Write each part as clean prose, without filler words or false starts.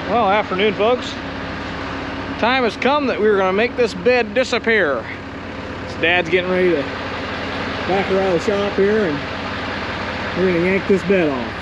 Well, afternoon, folks. Time has come that we're going to make this bed disappear. So Dad's getting ready to back her out of the shop here, and we're going to yank this bed off.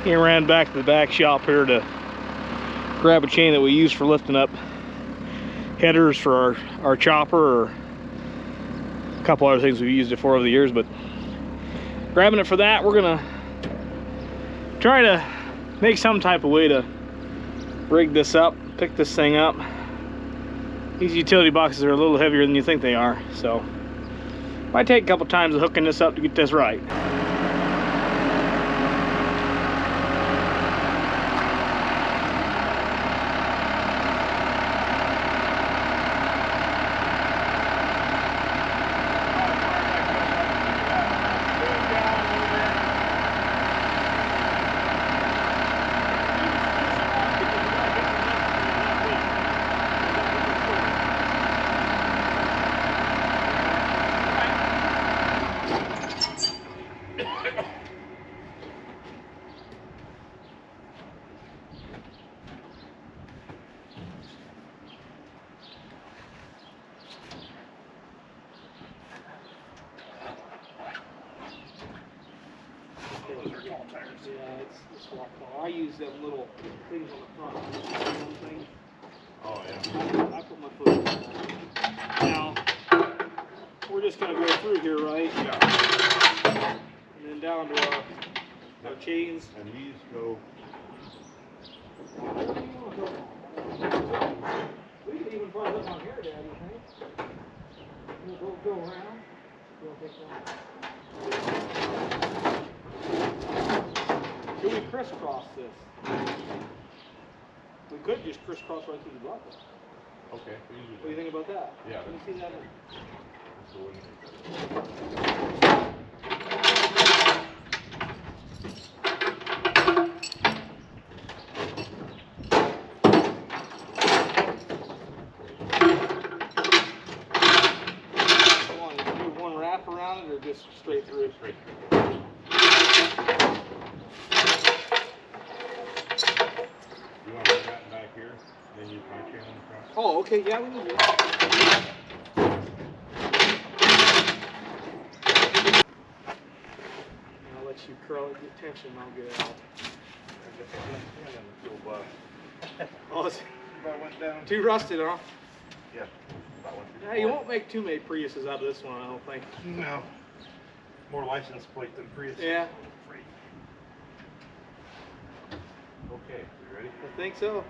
He ran back to the back shop here to grab a chain that we use for lifting up headers for our chopper, or a couple other things we've used it for over the years. But grabbing it for that, we're gonna try to make some type of way to rig this up, pick this thing up. These utility boxes are a little heavier than you think they are, so might take a couple times of hooking this up to get this right. Yeah, it's the swap bar. I use them little things on the front. Thing. Oh, yeah. I put my foot in that. Now, we're just going to go through here, right? Yeah. And then down to our chains. And these go. We could even probably look on here, Dad, you think? We'll go around. We'll take that. Should we crisscross this? We could just crisscross right through the block. Okay. What do you think about that? Yeah. Let me see that. Come on, you do one wrap around it or just straight through? Straight through. You want to put that back here? Then use my chain on the front? Oh, okay, yeah, we can do that. I'll let you curl it, get tension, and I'll get it out. Oh, it's Went down. too rusted, huh? Yeah. Yeah, you won't make too many Priuses out of this one, I don't think. No. More license plate than Prius. Yeah, Okay, you ready? I think so.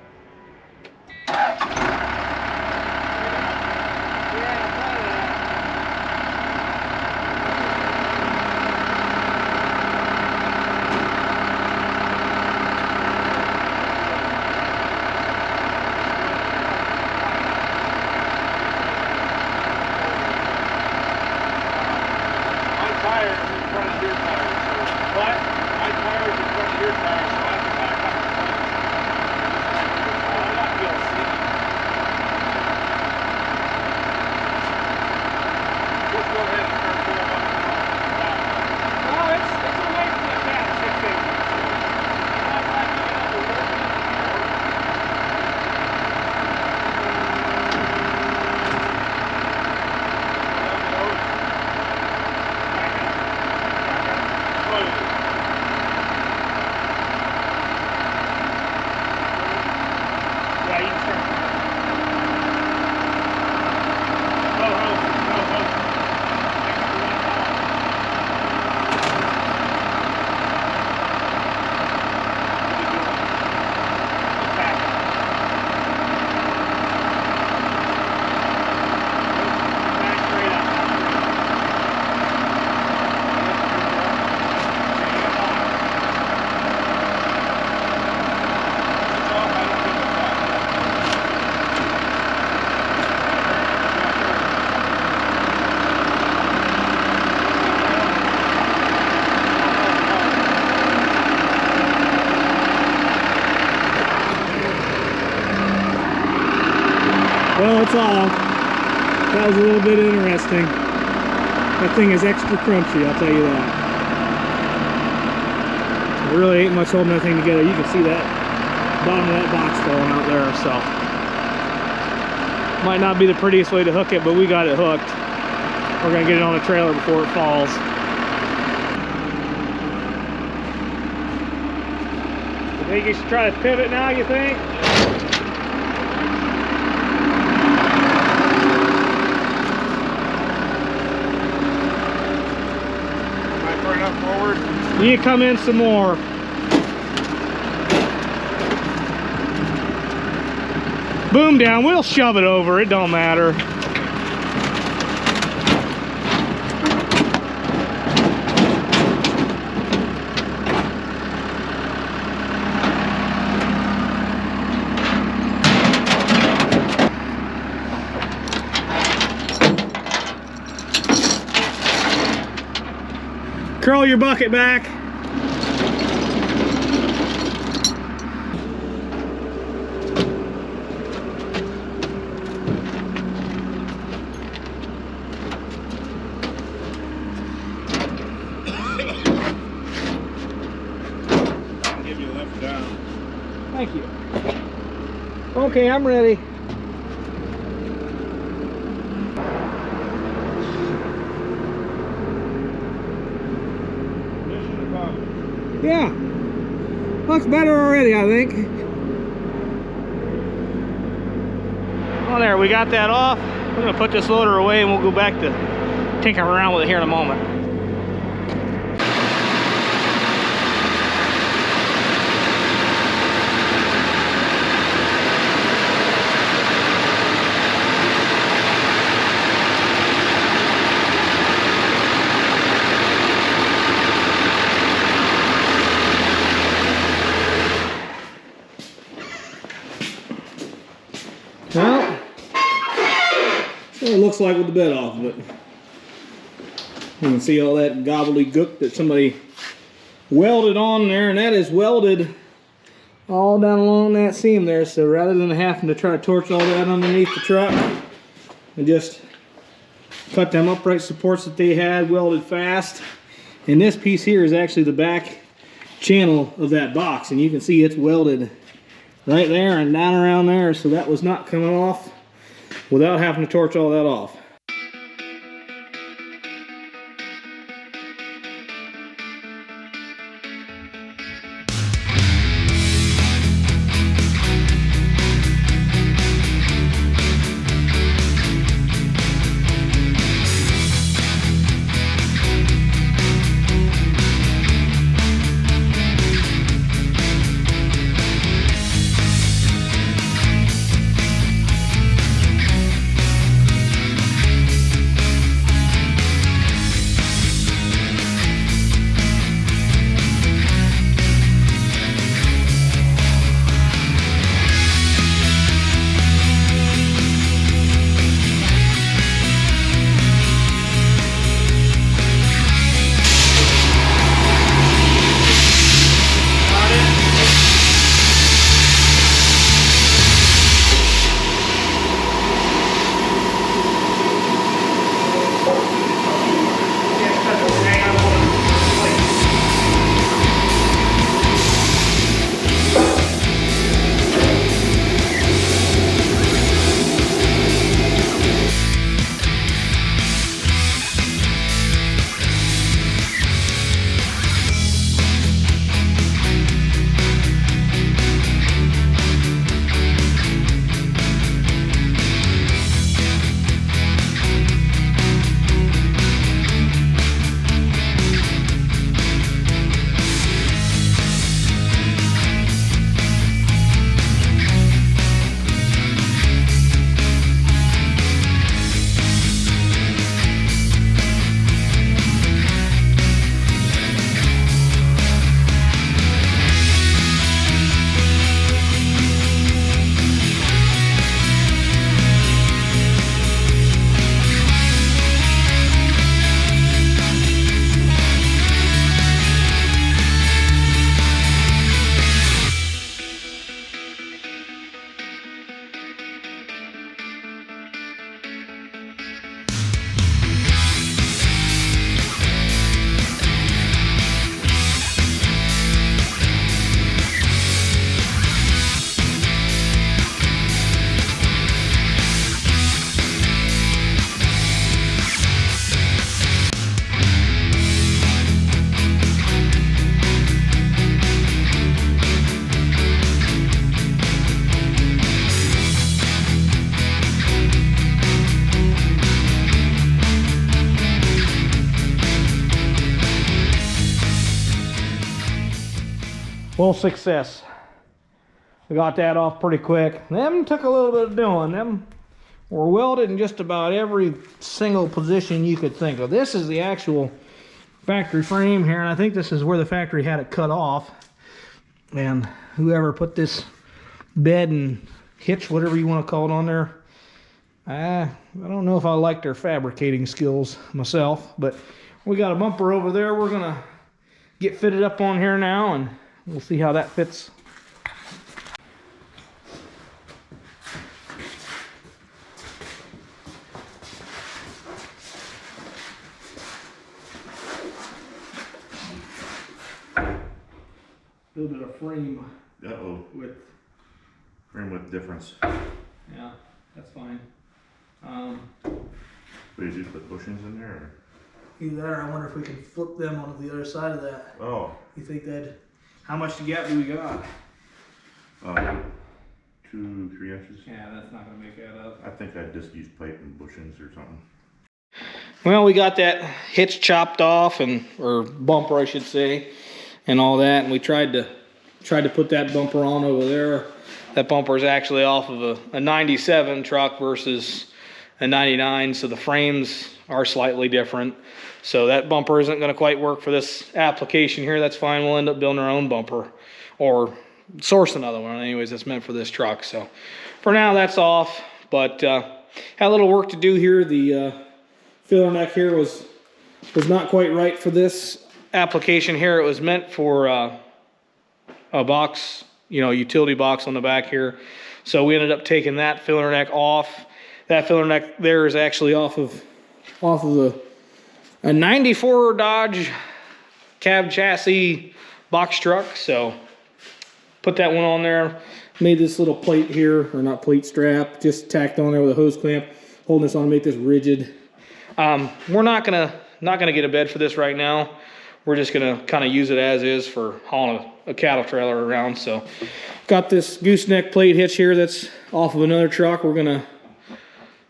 all. That was a little bit interesting. That thing is extra crunchy, I'll tell you that. There really ain't much holding that thing together. You can see that bottom of that box falling out there, so. Might not be the prettiest way to hook it, but we got it hooked. We're gonna get it on the trailer before it falls. You think you should try to pivot now, you think? Forward. You need to come in some more. Boom down, we'll shove it over, it don't matter. Curl your bucket back. I'll give you a lift down. Thank you. Okay, I'm ready. Yeah, looks better already, I think. Well, there, we got that off. We're gonna put this loader away and we'll go back to tinkering around with it here in a moment. Well, that's what it looks like with the bed off of it. You can see all that gobbledygook that somebody welded on there, and that is welded all down along that seam there. So rather than having to try to torch all that underneath the truck, I just cut them upright supports that they had welded fast. And this piece here is actually the back channel of that box, and you can see it's welded right there and down around there, so that was not coming off without having to torch all that off. Well, success. We got that off pretty quick. Them took a little bit of doing. Them were welded in just about every single position you could think of. This is the actual factory frame here, and I think this is where the factory had it cut off. And whoever put this bed and hitch, whatever you want to call it, on there, I don't know if I like their fabricating skills myself, but we got a bumper over there we're gonna get fitted up on here now, and we'll see how that fits. A little bit of frame width. Frame width difference. Yeah, that's fine. What did you put bushings in there? Or? Either that, or I wonder if we can flip them onto the other side of that. Oh. You think that? How much gap do we got? 2, 3 inches. Yeah, that's not gonna make that up. I think I'd just use pipe and bushings or something. Well, we got that hitch chopped off, or bumper, I should say, and all that, and we tried to put that bumper on over there. That bumper is actually off of a 97 truck versus a 99, so the frames are slightly different. So that bumper isn't going to quite work for this application here. That's fine. We'll end up building our own bumper or source another one. Anyways, that's meant for this truck. So for now, that's off. But had a little work to do here. The filler neck here was not quite right for this application here. It was meant for a box, utility box on the back here. So we ended up taking that filler neck off. That filler neck there is actually off of a 94 Dodge cab chassis box truck. So put that one on there. Made this little plate here, or not plate, strap, just tacked on there with a hose clamp, holding this on to make this rigid. We're not gonna get a bed for this right now. We're just gonna kind of use it as is for hauling a cattle trailer around. So got this gooseneck plate hitch here that's off of another truck. We're gonna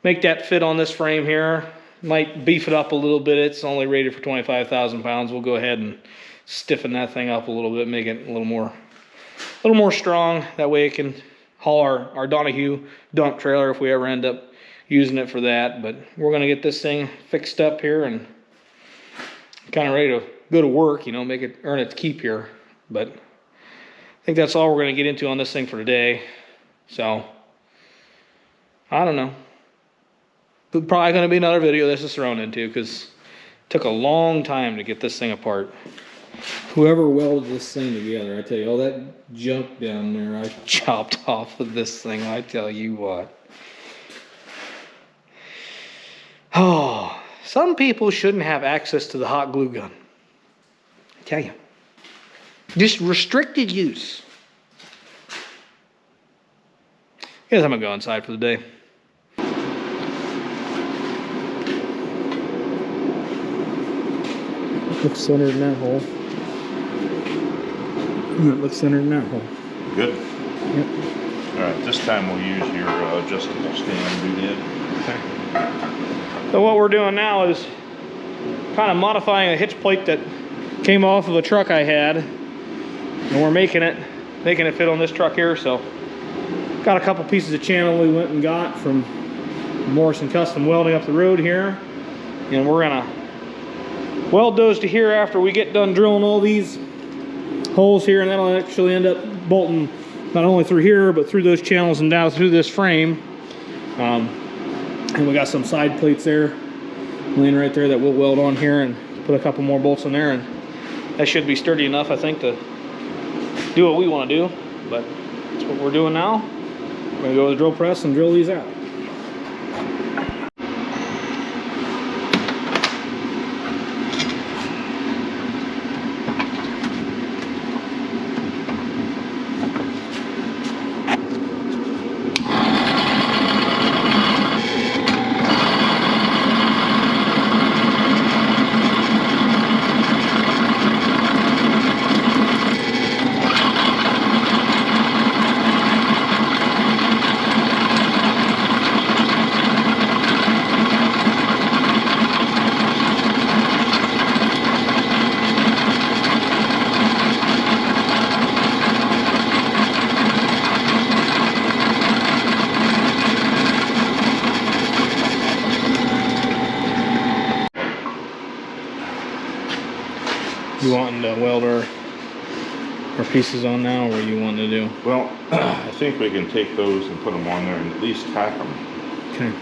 make that fit on this frame here. Might beef it up a little bit. It's only rated for 25,000 pounds. We'll go ahead and stiffen that thing up a little bit, make it a little more strong. That way it can haul our Donahue dump trailer if we ever end up using it for that. But we're gonna get this thing fixed up here and kind of ready to go to work, make it earn its keep here. But I think that's all we're gonna get into on this thing for today. So I don't know. But probably going to be another video this is thrown into, because it took a long time to get this thing apart. Whoever welded this thing together, I tell you, all that junk down there I chopped off of this thing, I tell you what. Oh, some people shouldn't have access to the hot glue gun. I tell you. Just restricted use. Guess I'm going to go inside for the day. Looks centered in that hole. And it looks centered in that hole. Good. Yep. All right, this time we'll use your adjustable stand doodad. Okay. So what we're doing now is kind of modifying a hitch plate that came off of a truck I had, and we're making it fit on this truck here. So got a couple pieces of channel we went and got from Morrison Custom Welding up the road here, and we're gonna weld those to here after we get done drilling all these holes here, and that'll actually end up bolting not only through here but through those channels and down through this frame. And we got some side plates there laying right there that we'll weld on here and put a couple more bolts in there, and that should be sturdy enough, I think, to do what we want to do. But that's what we're doing now. We're gonna go with the drill press and drill these out. You wanting to weld our pieces on now, or what are you wanting to do? Well, I think we can take those and put them on there and at least tack them. Okay.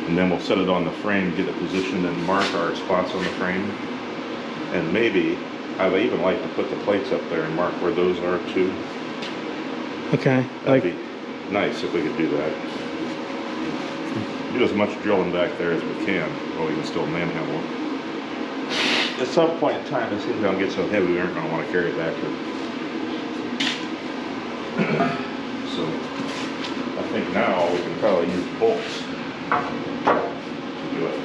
And then we'll set it on the frame, get it positioned, and mark our spots on the frame. And maybe, I'd even like to put the plates up there and mark where those are too. Okay. That'd be nice if we could do that. Do as much drilling back there as we can, while we can still manhandle it. At some point in time, this thing's gonna get so heavy we aren't gonna want to carry it back here. So, I think now we can probably use bolts to do it.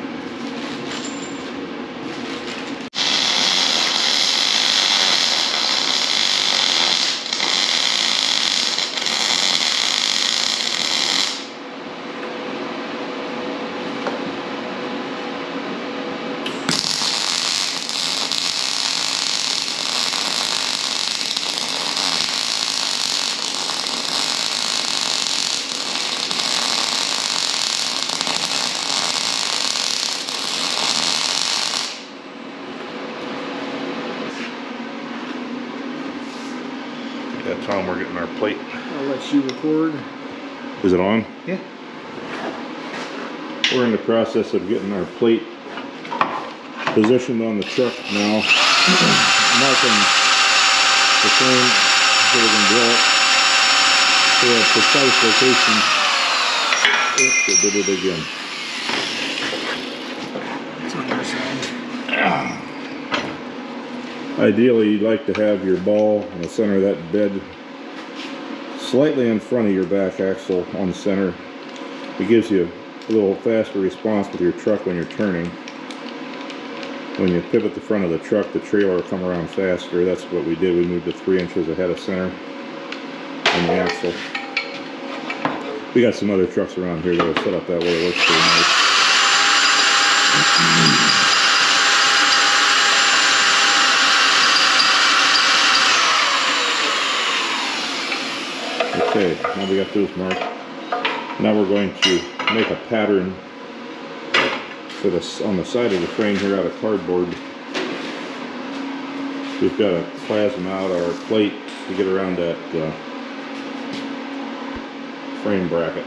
Yeah, Tom, we're getting our plate. I'll let you record. Is it on? Yeah. We're in the process of getting our plate positioned on the truck now. Marking the frame so we can drill it to a precise location. Oops, it did it again. It's on your side. Ideally, you'd like to have your ball in the center of that bed slightly in front of your back axle on center. It gives you a little faster response with your truck when you're turning. When you pivot the front of the truck, the trailer will come around faster. That's what we did. We moved it 3 inches ahead of center on the axle. We got some other trucks around here that are set up that way. It works pretty nice. Okay, now we got those marked. Now we're going to make a pattern for this on the side of the frame here out of cardboard. We've got a plasma out our plate to get around that frame bracket.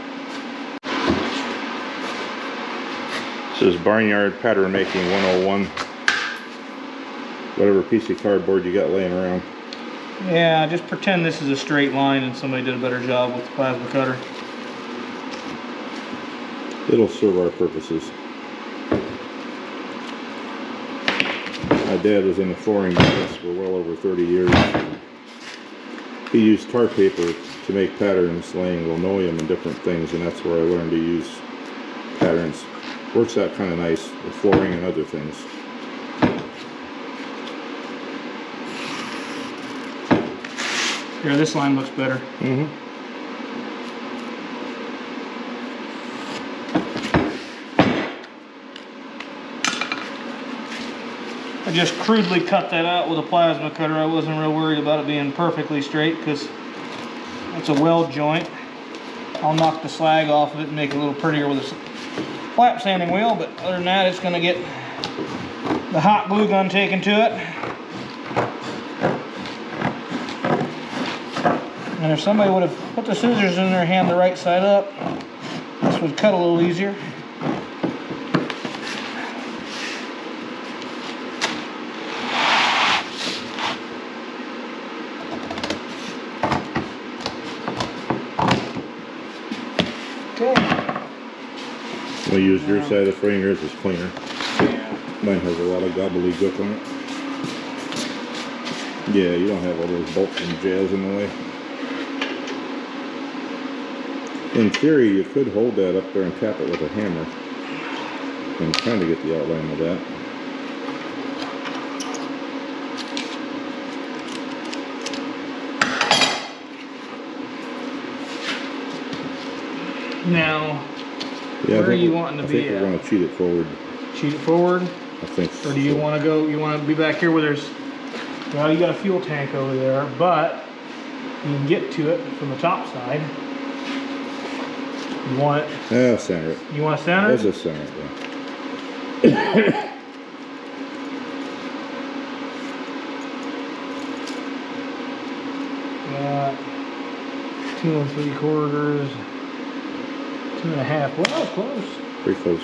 This is Barnyard Pattern Making 101. Whatever piece of cardboard you got laying around. Yeah, just pretend this is a straight line and somebody did a better job with the plasma cutter. It'll serve our purposes. My dad was in the flooring business for well over 30 years. He used tar paper to make patterns, laying linoleum and different things, and that's where I learned to use patterns. Works out kind of nice with flooring and other things. Here, this line looks better. Mm-hmm. I just crudely cut that out with a plasma cutter. I wasn't real worried about it being perfectly straight because it's a weld joint. I'll knock the slag off of it and make it a little prettier with a flap sanding wheel, but other than that, it's going to get the hot glue gun taken to it. And if somebody would have put the scissors in their hand the right side up, this would cut a little easier. Okay. We used your side of the frame. Yours is cleaner. Yeah. Mine has a lot of gobbledygook on it. Yeah, you don't have all those bolts and jazz in the way. In theory, you could hold that up there and tap it with a hammer and kind of get the outline of that. Now, Yeah, where are you wanting to be I think we're going to cheat it forward. Cheat it forward? I think so. Or do you want to go, you want to be back here where there's, well, you got a fuel tank over there, but you can get to it from the top side. You want it? Yeah, center it. You want to center? Let's just center it, yeah. 2 3/4, 2.5. Well, close. Pretty close.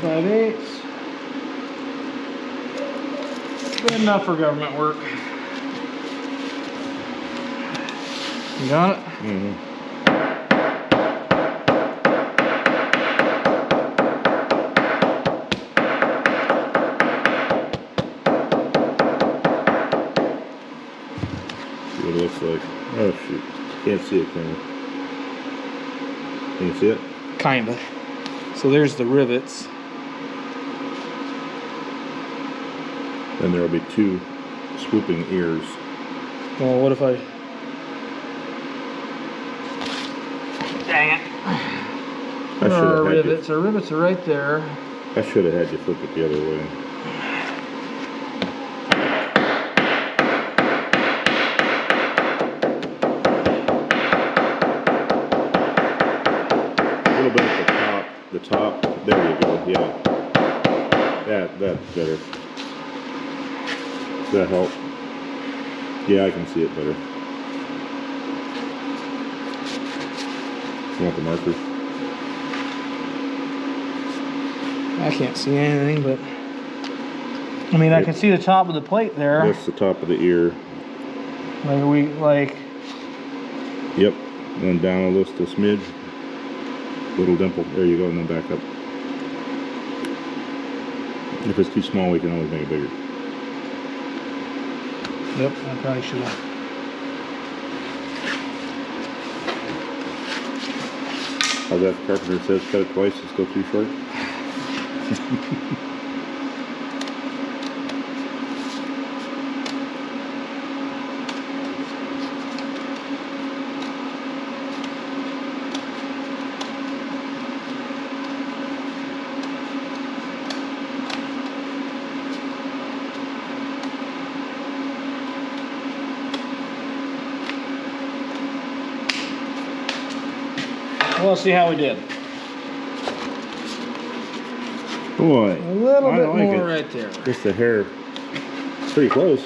5/8. Good enough for government work. You got it? Mm-hmm. See what it looks like. Oh shoot. Can't see it, can you? Can you see it? Kinda. So there's the rivets. Then there will be 2 swooping ears. Well, what if I... Dang it. Where are our rivets? Our rivets are right there. I should have had you flip it the other way. A little bit at the top. There you go. Yeah. That's better. Does that help? Yeah, I can see it better. You want the marker? I can't see anything, but... I mean, I can see the top of the plate there. That's the top of the ear. Like... Yep. And then down just a smidge. Little dimple. There you go, and then back up. If it's too small, we can always make it bigger. Yep, I probably should have. How's that? Carpenter says cut it twice, it's still too short. Well, let's see how we did. Boy, A little bit like more it. right there. Just a hair. Pretty close.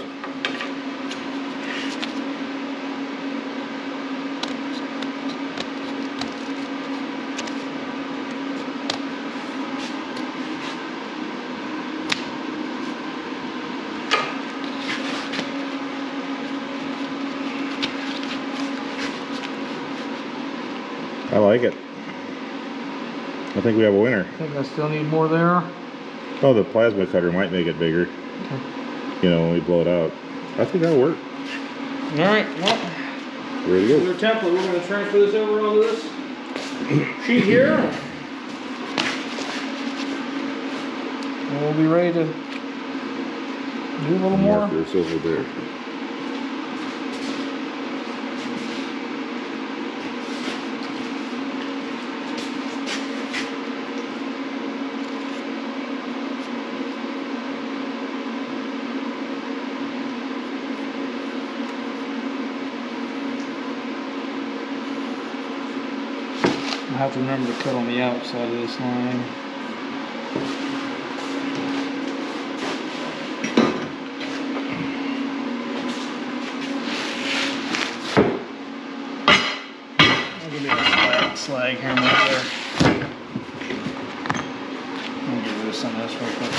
I like it. I think we have a winner. I think I still need more there. Oh, the plasma cutter might make it bigger. You know, when we blow it out. I think that'll work. Alright, well, Ready to go. your template, we're going to transfer this over onto this sheet here. And we'll be ready to do a little more. Markers over there. I have to remember to cut on the outside of this line. I'll give you a slag here right there. I'll get rid of some of this real quick.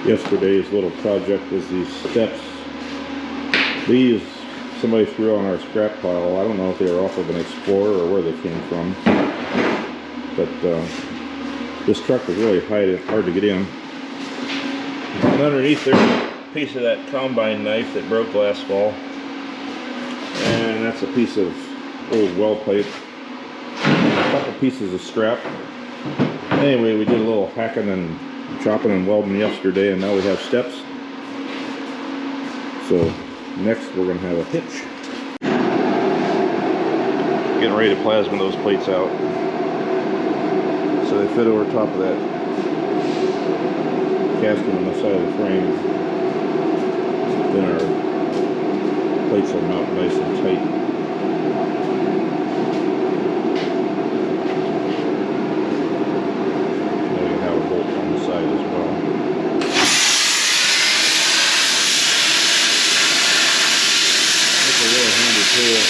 Yesterday's little project was these steps. These somebody threw on our scrap pile. I don't know if they were off of an Explorer or where they came from. But this truck was really hard to get in. And underneath there's a piece of that combine knife that broke last fall. And that's a piece of old weld pipe. A couple pieces of scrap. Anyway, we did a little hacking and chopping and welding yesterday, and now we have steps. So next we're going to have a hitch. Getting ready to plasma those plates out. So they fit over top of that casting on the side of the frame. Then our plates will mount nice and tight. Now you have a bolt on the side as well. That's a really handy tool.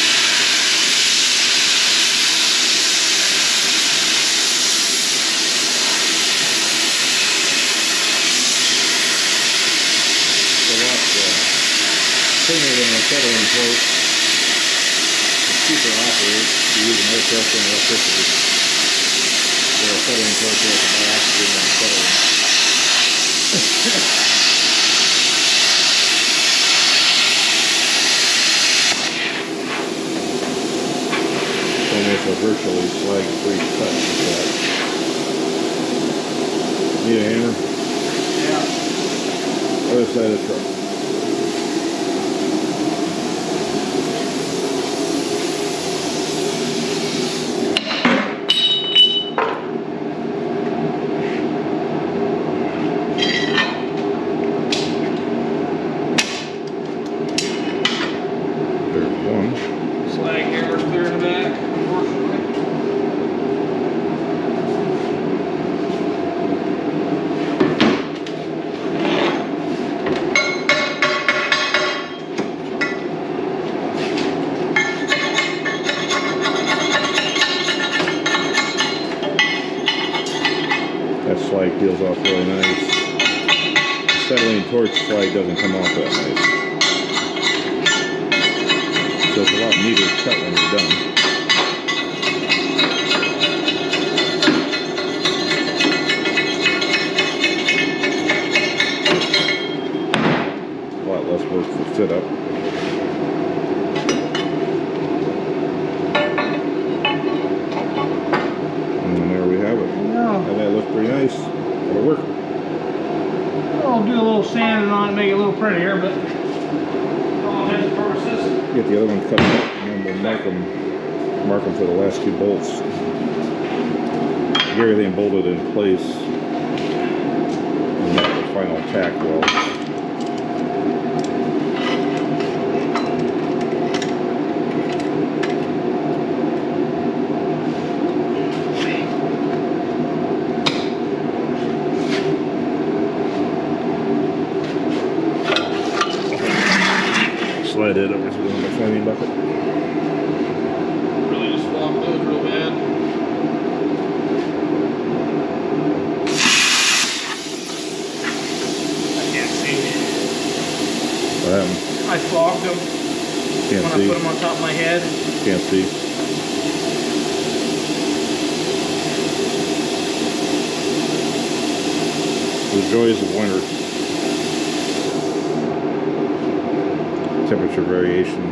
Cleaner than a settling plate. It's cheaper to operate. You use an air pressure and electricity. So a settling plate has to buy oxygen and settling. Almost a virtually slag-free cut with that. Need a hammer? Yeah. Other side of the truck. Slag peels off really nice. The settling torch slag doesn't come off that nice. So it's a lot neater to cut when you're done. A lot less work for fit up. And there we have it. And that looks pretty nice. It'll work. I'll do a little sanding on it, make it a little prettier, but all intents and purposes. Get the other one cut out, and then we'll mark them for the last two bolts. Get everything bolted in place, and then the final tack weld. Slide it over to the flaming bucket. Really just flop those real bad. I can't see. What happened? I flogged them Can't when see. I put them on top of my head. Can't see. The joys of winter. Temperature variation.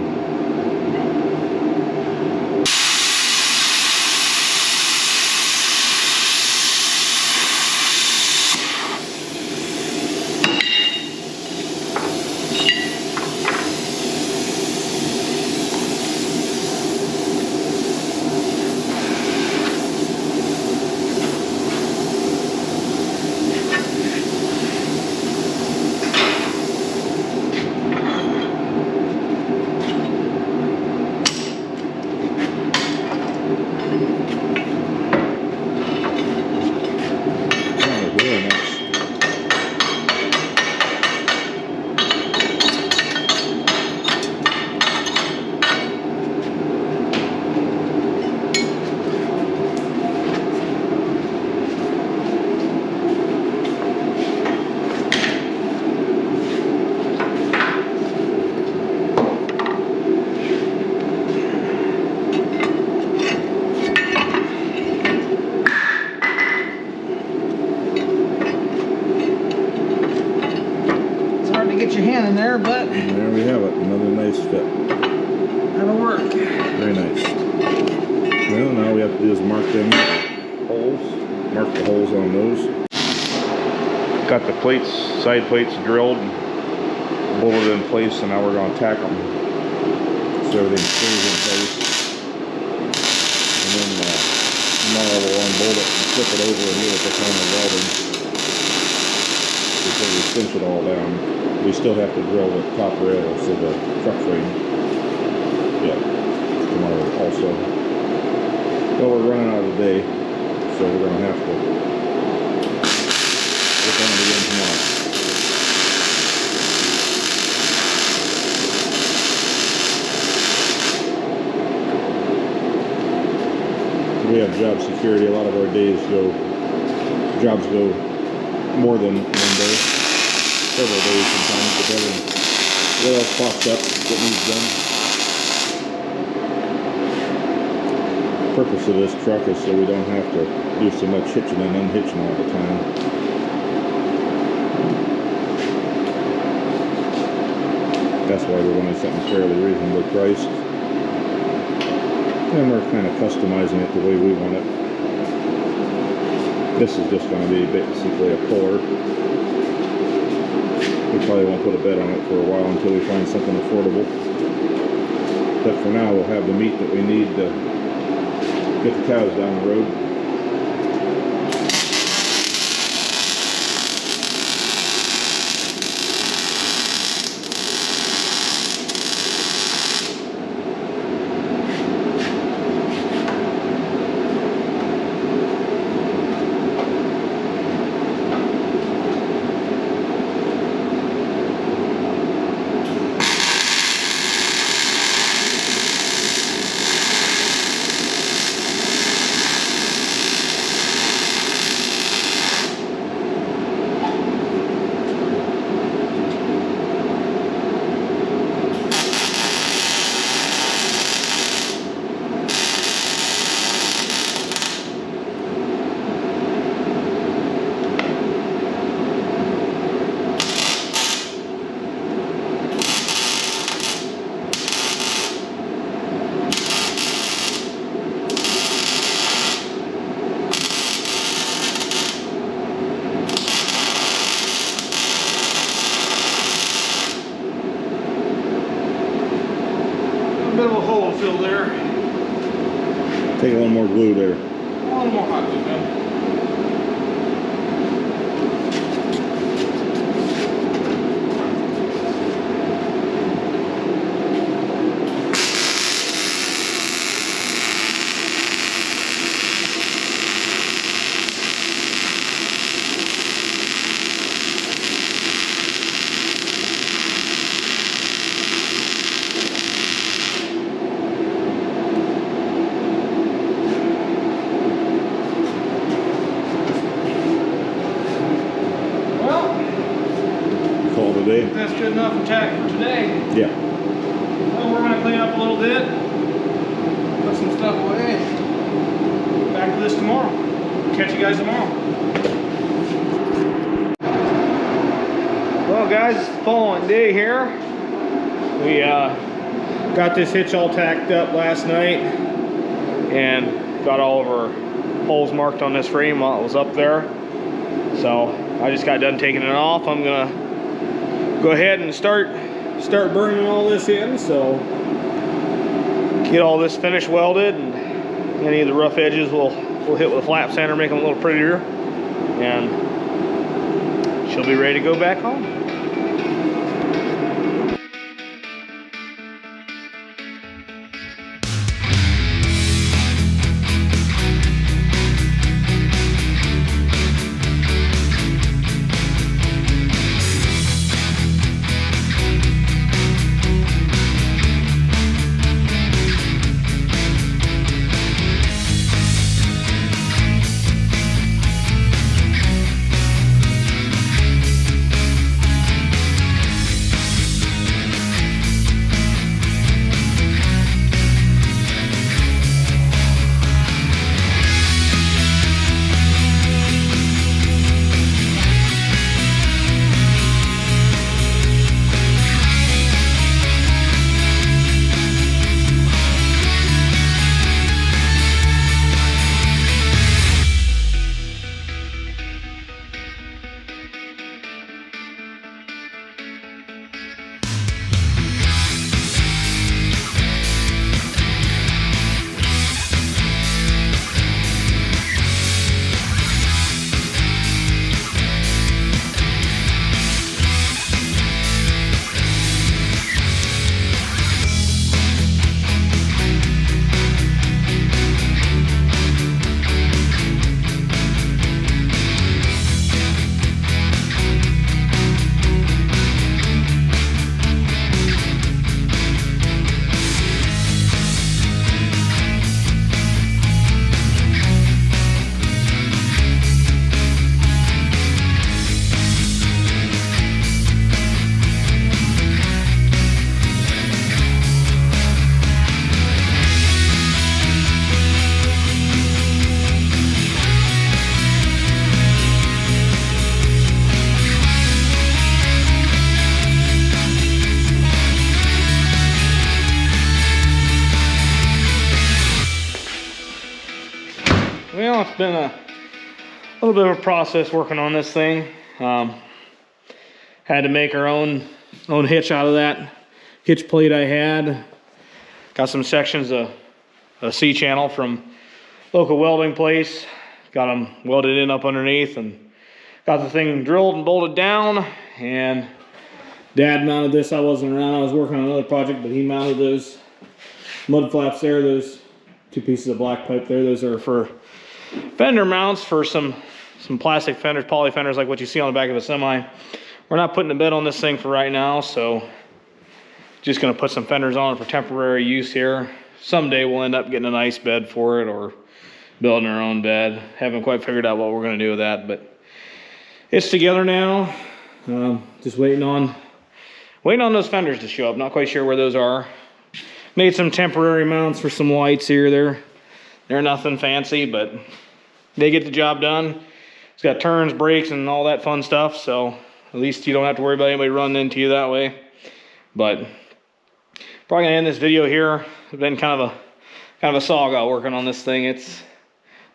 get your hand in there, but And there we have it, another nice fit. that'll work. Very nice. Well, now we have to do is mark them holes. Mark the holes on those. Got the plates, side plates drilled, bolted in place, and now we're going to tack them so everything stays in place. And then tomorrow we'll unbolt it and flip it over and give it the kind of welding before we cinch it all down. We still have to drill the top rails of the truck frame. Yeah, tomorrow also. Well, we're running out of the day, so we're going to have to work on it again tomorrow. We have job security. A lot of our jobs go more than 1 day, several days sometimes, depending what else pops up that needs done. The purpose of this truck is so we don't have to do so much hitching and unhitching all the time. That's why we wanted something fairly reasonably priced. And we're kind of customizing it the way we want it. This is just going to be basically a puller. We probably won't put a bed on it for a while until we find something affordable. But for now, we'll have the meat that we need to get the cows down the road. Bit of a hole fill there. Take a little more glue there. One more hot glue gun. That's good enough for tack for today. Yeah. Well, we're going to clean up a little bit, put some stuff away. Back to this tomorrow. Catch you guys tomorrow. Well, guys, it's the following day here. We got this hitch all tacked up last night and got all of our holes marked on this frame while it was up there. So I just got done taking it off. I'm gonna go ahead and start burning all this in, so get all this finished welded, and any of the rough edges we'll hit with a flat sander, make them a little prettier, and she'll be ready to go back home. Well, it's been a little bit of a process working on this thing. Had to make our own hitch out of that hitch plate I had. Got some sections of a C-channel from local welding place. Got them welded in up underneath and got the thing drilled and bolted down. And Dad mounted this. I wasn't around. I was working on another project, but he mounted those mud flaps there. Those 2 pieces of black pipe there. Those are for fender mounts for some plastic fenders, poly fenders like what you see on the back of a semi. We're not putting a bed on this thing for right now, so just gonna put some fenders on it for temporary use here. Someday we'll end up getting a nice bed for it or building our own bed. Haven't quite figured out what we're gonna do with that, but it's together now. Just waiting on those fenders to show up. Not quite sure where those are. Made some temporary mounts for some lights here. They're nothing fancy, but they get the job done. It's got turns, brakes, and all that fun stuff, so at least you don't have to worry about anybody running into you that way. But probably gonna end this video here. It's been kind of a saga working on this thing. It's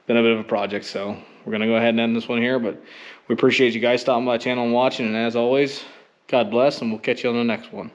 been a bit of a project, so we're gonna go ahead and end this one here. But we appreciate you guys stopping by the channel and watching, and as always, God bless, and we'll catch you on the next one.